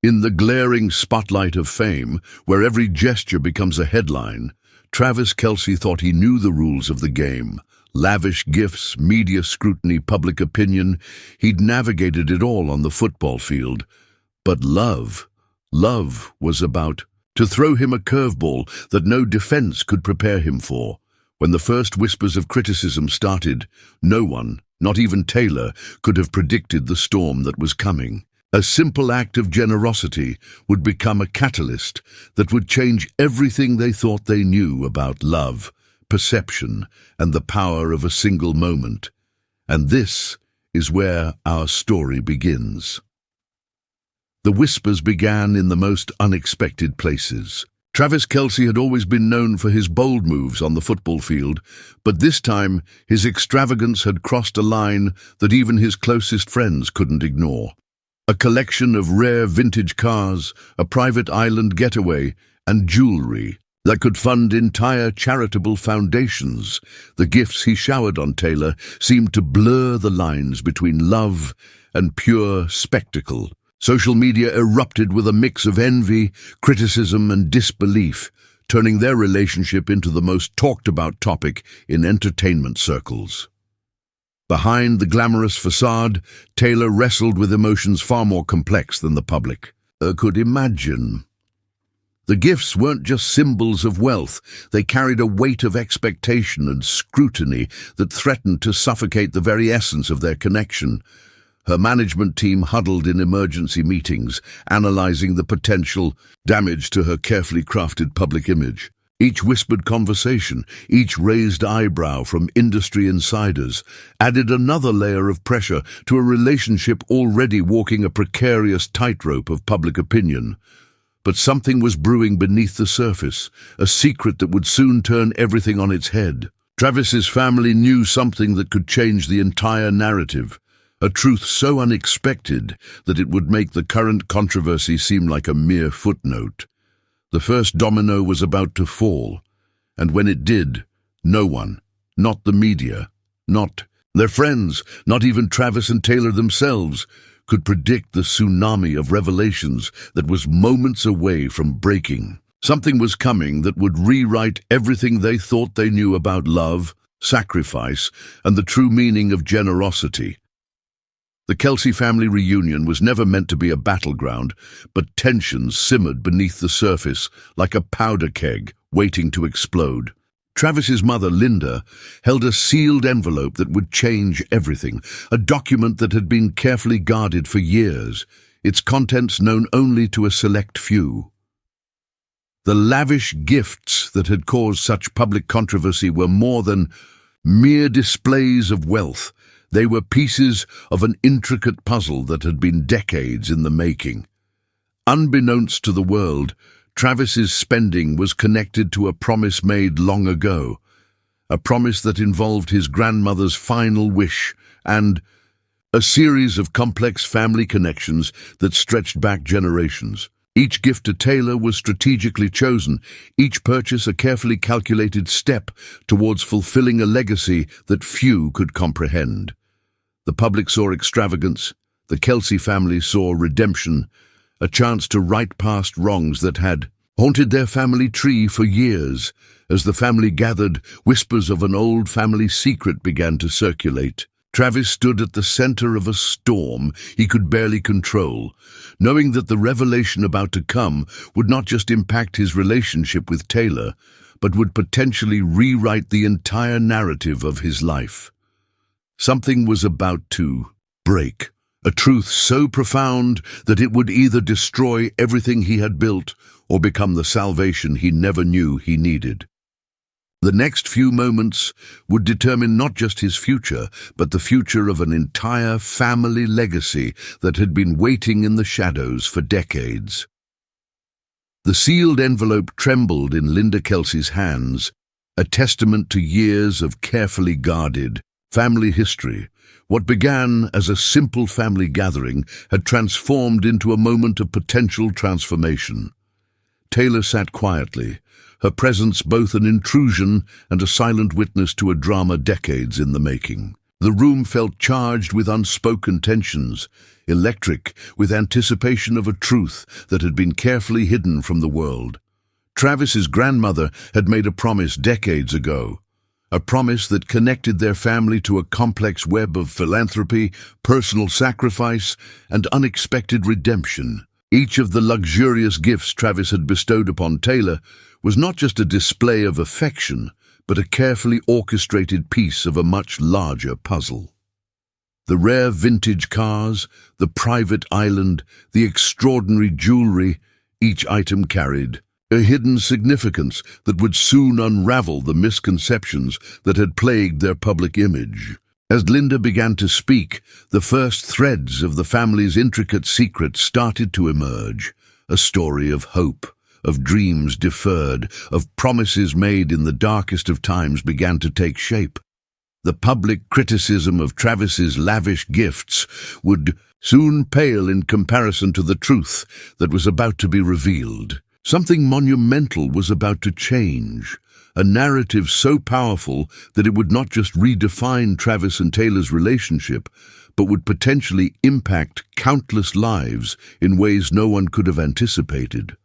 In the glaring spotlight of fame, where every gesture becomes a headline, Travis Kelce thought he knew the rules of the game. Lavish gifts, media scrutiny, public opinion, he'd navigated it all on the football field. But love was about to throw him a curveball that no defense could prepare him for. When the first whispers of criticism started, no one, not even Taylor, could have predicted the storm that was coming. A simple act of generosity would become a catalyst that would change everything they thought they knew about love, perception, and the power of a single moment. And this is where our story begins. The whispers began in the most unexpected places. Travis Kelce had always been known for his bold moves on the football field, but this time his extravagance had crossed a line that even his closest friends couldn't ignore. A collection of rare vintage cars, a private island getaway, and jewelry that could fund entire charitable foundations. The gifts he showered on Taylor seemed to blur the lines between love and pure spectacle. Social media erupted with a mix of envy, criticism, and disbelief, turning their relationship into the most talked-about topic in entertainment circles. Behind the glamorous facade, Taylor wrestled with emotions far more complex than the public could imagine. The gifts weren't just symbols of wealth, they carried a weight of expectation and scrutiny that threatened to suffocate the very essence of their connection. Her management team huddled in emergency meetings, analyzing the potential damage to her carefully crafted public image. Each whispered conversation, each raised eyebrow from industry insiders, added another layer of pressure to a relationship already walking a precarious tightrope of public opinion. But something was brewing beneath the surface, a secret that would soon turn everything on its head. Travis's family knew something that could change the entire narrative, a truth so unexpected that it would make the current controversy seem like a mere footnote. The first domino was about to fall, and when it did, no one, not the media, not their friends, not even Travis and Taylor themselves, could predict the tsunami of revelations that was moments away from breaking. Something was coming that would rewrite everything they thought they knew about love, sacrifice, and the true meaning of generosity. The Kelce family reunion was never meant to be a battleground, but tensions simmered beneath the surface like a powder keg waiting to explode. Travis's mother, Linda, held a sealed envelope that would change everything, a document that had been carefully guarded for years, its contents known only to a select few. The lavish gifts that had caused such public controversy were more than mere displays of wealth. They were pieces of an intricate puzzle that had been decades in the making. Unbeknownst to the world, Travis's spending was connected to a promise made long ago, a promise that involved his grandmother's final wish and a series of complex family connections that stretched back generations. Each gift to Taylor was strategically chosen, each purchase a carefully calculated step towards fulfilling a legacy that few could comprehend. The public saw extravagance, the Kelce family saw redemption, a chance to right past wrongs that had haunted their family tree for years. As the family gathered, whispers of an old family secret began to circulate. Travis stood at the center of a storm he could barely control, knowing that the revelation about to come would not just impact his relationship with Taylor, but would potentially rewrite the entire narrative of his life. Something was about to break, a truth so profound that it would either destroy everything he had built or become the salvation he never knew he needed. The next few moments would determine not just his future, but the future of an entire family legacy that had been waiting in the shadows for decades. The sealed envelope trembled in Linda Kelce's hands, a testament to years of carefully guarded family history. What began as a simple family gathering had transformed into a moment of potential transformation. Taylor sat quietly, her presence both an intrusion and a silent witness to a drama decades in the making. The room felt charged with unspoken tensions, electric with anticipation of a truth that had been carefully hidden from the world. Travis's grandmother had made a promise decades ago, a promise that connected their family to a complex web of philanthropy, personal sacrifice, and unexpected redemption. Each of the luxurious gifts Travis had bestowed upon Taylor was not just a display of affection, but a carefully orchestrated piece of a much larger puzzle. The rare vintage cars, the private island, the extraordinary jewelry, each item carried a hidden significance that would soon unravel the misconceptions that had plagued their public image. As Linda began to speak, the first threads of the family's intricate secret started to emerge, a story of hope, of dreams deferred, of promises made in the darkest of times began to take shape. The public criticism of Travis's lavish gifts would soon pale in comparison to the truth that was about to be revealed. Something monumental was about to change, a narrative so powerful that it would not just redefine Travis and Taylor's relationship, but would potentially impact countless lives in ways no one could have anticipated.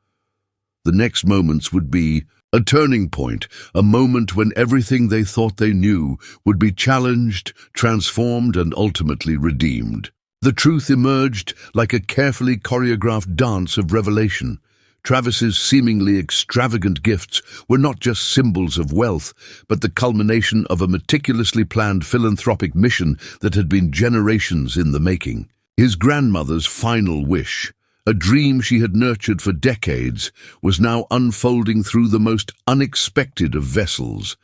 The next moments would be a turning point, a moment when everything they thought they knew would be challenged, transformed, and ultimately redeemed. The truth emerged like a carefully choreographed dance of revelation. Travis's seemingly extravagant gifts were not just symbols of wealth, but the culmination of a meticulously planned philanthropic mission that had been generations in the making. His grandmother's final wish, a dream she had nurtured for decades, was now unfolding through the most unexpected of vessels,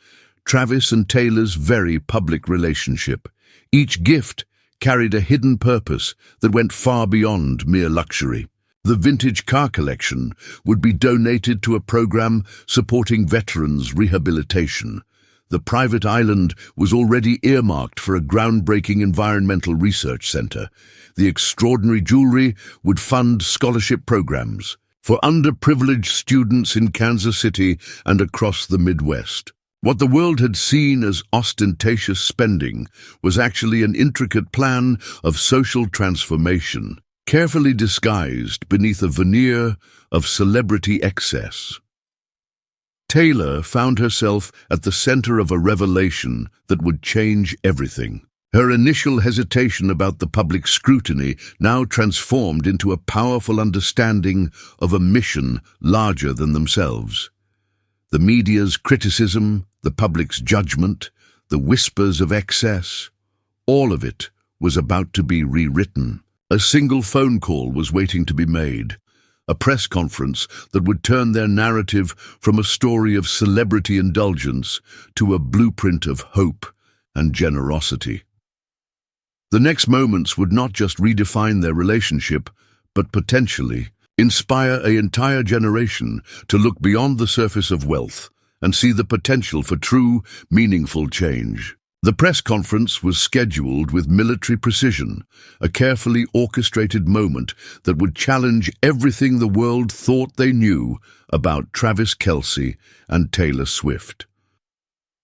Travis and Taylor's very public relationship. Each gift carried a hidden purpose that went far beyond mere luxury. The vintage car collection would be donated to a program supporting veterans' rehabilitation. The private island was already earmarked for a groundbreaking environmental research center. The extraordinary jewelry would fund scholarship programs for underprivileged students in Kansas City and across the Midwest. What the world had seen as ostentatious spending was actually an intricate plan of social transformation, carefully disguised beneath a veneer of celebrity excess. Taylor found herself at the center of a revelation that would change everything. Her initial hesitation about the public scrutiny now transformed into a powerful understanding of a mission larger than themselves. The media's criticism, the public's judgment, the whispers of excess, all of it was about to be rewritten. A single phone call was waiting to be made, a press conference that would turn their narrative from a story of celebrity indulgence to a blueprint of hope and generosity. The next moments would not just redefine their relationship, but potentially inspire an entire generation to look beyond the surface of wealth and see the potential for true, meaningful change. The press conference was scheduled with military precision, a carefully orchestrated moment that would challenge everything the world thought they knew about Travis Kelce and Taylor Swift.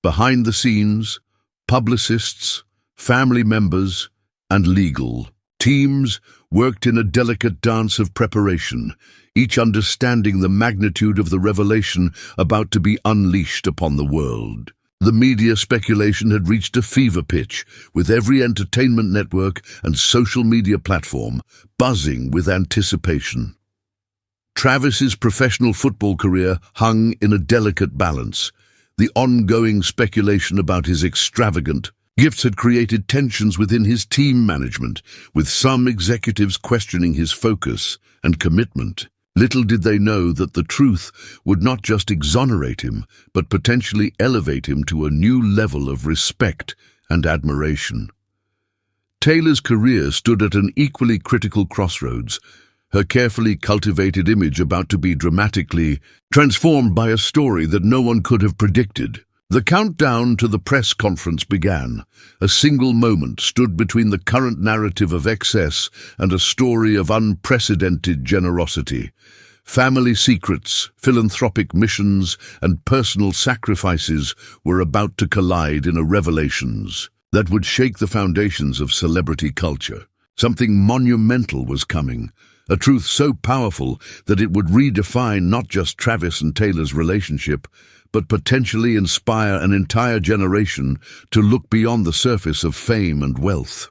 Behind the scenes, publicists, family members, and legal teams worked in a delicate dance of preparation, each understanding the magnitude of the revelation about to be unleashed upon the world. The media speculation had reached a fever pitch, with every entertainment network and social media platform buzzing with anticipation. Travis's professional football career hung in a delicate balance. The ongoing speculation about his extravagant gifts had created tensions within his team management, with some executives questioning his focus and commitment. Little did they know that the truth would not just exonerate him, but potentially elevate him to a new level of respect and admiration. Taylor's career stood at an equally critical crossroads, her carefully cultivated image about to be dramatically transformed by a story that no one could have predicted. The countdown to the press conference began. A single moment stood between the current narrative of excess and a story of unprecedented generosity. Family secrets, philanthropic missions, and personal sacrifices were about to collide in a revelations. that would shake the foundations of celebrity culture. Something monumental was coming, a truth so powerful that it would redefine not just Travis and Taylor's relationship, but potentially inspire an entire generation to look beyond the surface of fame and wealth.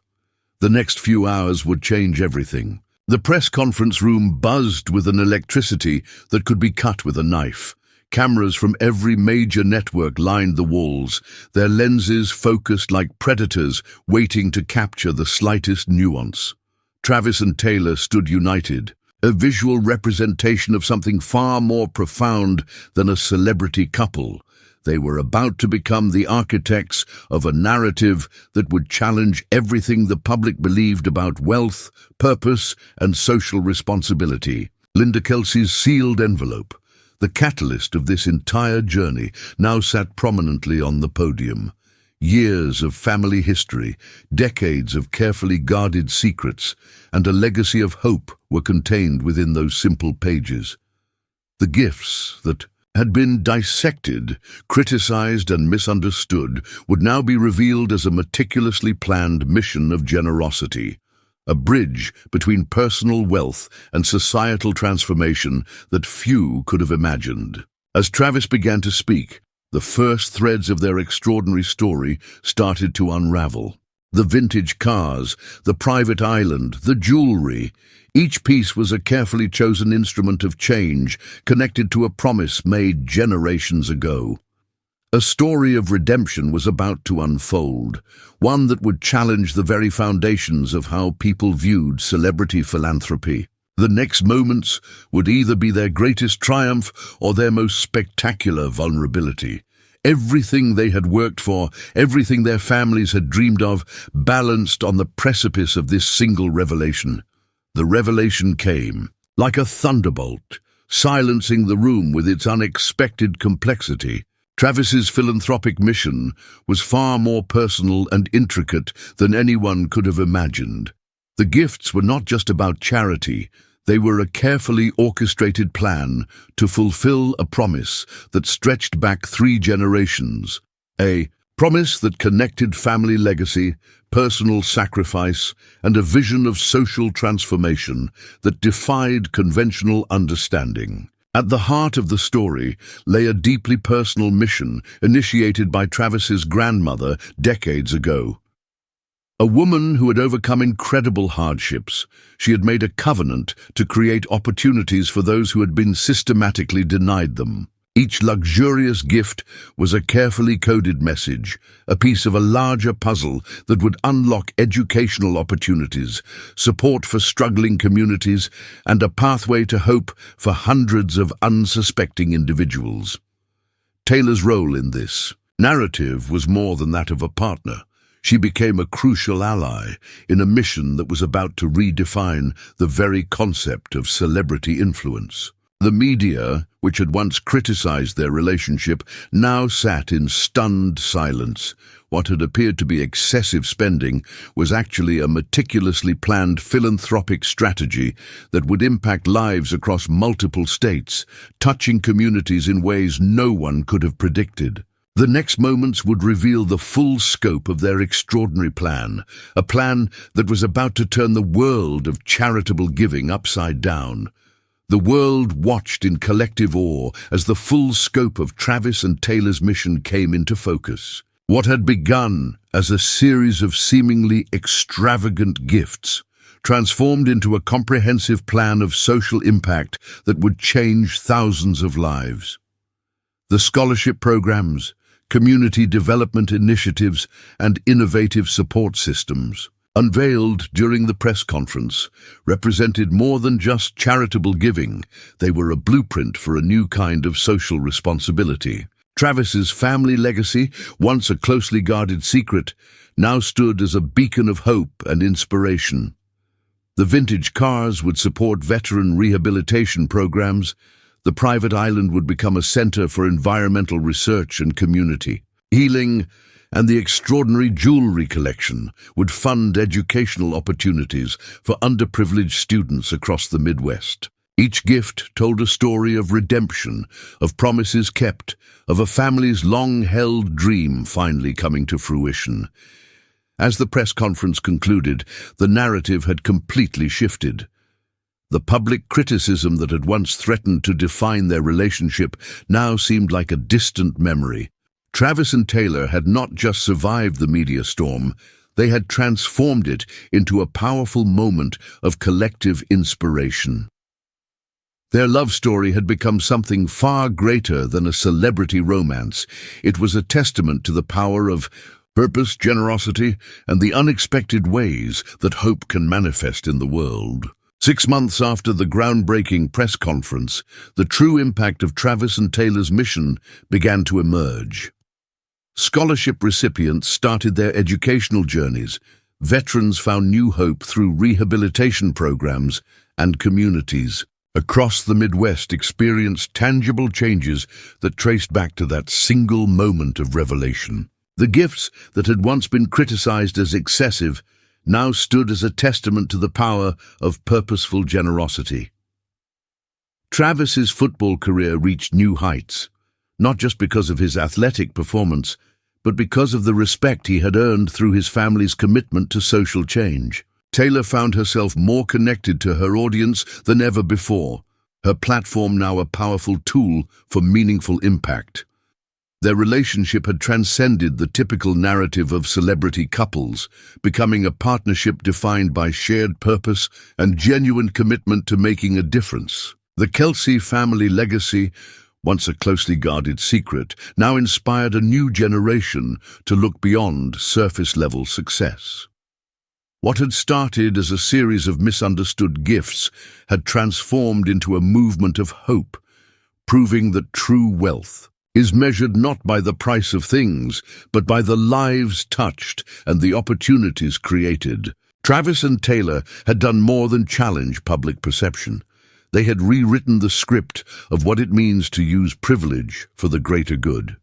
The next few hours would change everything. The press conference room buzzed with an electricity that could be cut with a knife. Cameras from every major network lined the walls, their lenses focused like predators waiting to capture the slightest nuance. Travis and Taylor stood united, a visual representation of something far more profound than a celebrity couple. They were about to become the architects of a narrative that would challenge everything the public believed about wealth, purpose, and social responsibility. Linda Kelce's sealed envelope, the catalyst of this entire journey, now sat prominently on the podium. Years of family history, decades of carefully guarded secrets, and a legacy of hope were contained within those simple pages. The gifts that had been dissected, criticized, and misunderstood would now be revealed as a meticulously planned mission of generosity, a bridge between personal wealth and societal transformation that few could have imagined. As Travis began to speak, the first threads of their extraordinary story started to unravel. The vintage cars, the private island, the jewelry. Each piece was a carefully chosen instrument of change, connected to a promise made generations ago. A story of redemption was about to unfold, one that would challenge the very foundations of how people viewed celebrity philanthropy. The next moments would either be their greatest triumph or their most spectacular vulnerability. Everything they had worked for, everything their families had dreamed of, balanced on the precipice of this single revelation. The revelation came, like a thunderbolt, silencing the room with its unexpected complexity. Travis's philanthropic mission was far more personal and intricate than anyone could have imagined. The gifts were not just about charity. They were a carefully orchestrated plan to fulfill a promise that stretched back 3 generations. A promise that connected family legacy, personal sacrifice, and a vision of social transformation that defied conventional understanding. At the heart of the story lay a deeply personal mission initiated by Travis's grandmother decades ago. A woman who had overcome incredible hardships. She had made a covenant to create opportunities for those who had been systematically denied them. Each luxurious gift was a carefully coded message, a piece of a larger puzzle that would unlock educational opportunities, support for struggling communities, and a pathway to hope for hundreds of unsuspecting individuals. Taylor's role in this narrative was more than that of a partner. She became a crucial ally in a mission that was about to redefine the very concept of celebrity influence. The media, which had once criticized their relationship, now sat in stunned silence. What had appeared to be excessive spending was actually a meticulously planned philanthropic strategy that would impact lives across multiple states, touching communities in ways no one could have predicted. The next moments would reveal the full scope of their extraordinary plan, a plan that was about to turn the world of charitable giving upside down. The world watched in collective awe as the full scope of Travis and Taylor's mission came into focus. What had begun as a series of seemingly extravagant gifts transformed into a comprehensive plan of social impact that would change thousands of lives. The scholarship programs, community development initiatives, and innovative support systems unveiled during the press conference represented more than just charitable giving. They were a blueprint for a new kind of social responsibility. Travis's family legacy, once a closely guarded secret, now stood as a beacon of hope and inspiration. The vintage cars would support veteran rehabilitation programs. The private island would become a center for environmental research and community healing, and the extraordinary jewelry collection would fund educational opportunities for underprivileged students across the Midwest. Each gift told a story of redemption, of promises kept, of a family's long-held dream finally coming to fruition. As the press conference concluded, the narrative had completely shifted. The public criticism that had once threatened to define their relationship now seemed like a distant memory. Travis and Taylor had not just survived the media storm, they had transformed it into a powerful moment of collective inspiration. Their love story had become something far greater than a celebrity romance. It was a testament to the power of purpose, generosity, and the unexpected ways that hope can manifest in the world. 6 months after the groundbreaking press conference, the true impact of Travis and Taylor's mission began to emerge. Scholarship recipients started their educational journeys. Veterans found new hope through rehabilitation programs, and communities across the Midwest experienced tangible changes that traced back to that single moment of revelation. The gifts that had once been criticized as excessive now stood as a testament to the power of purposeful generosity. Travis's football career reached new heights, not just because of his athletic performance, but because of the respect he had earned through his family's commitment to social change. Taylor found herself more connected to her audience than ever before, her platform now a powerful tool for meaningful impact. Their relationship had transcended the typical narrative of celebrity couples, becoming a partnership defined by shared purpose and genuine commitment to making a difference. The Kelce family legacy, once a closely guarded secret, now inspired a new generation to look beyond surface-level success. What had started as a series of misunderstood gifts had transformed into a movement of hope, proving that true wealth is measured not by the price of things, but by the lives touched and the opportunities created. Travis and Taylor had done more than challenge public perception. They had rewritten the script of what it means to use privilege for the greater good.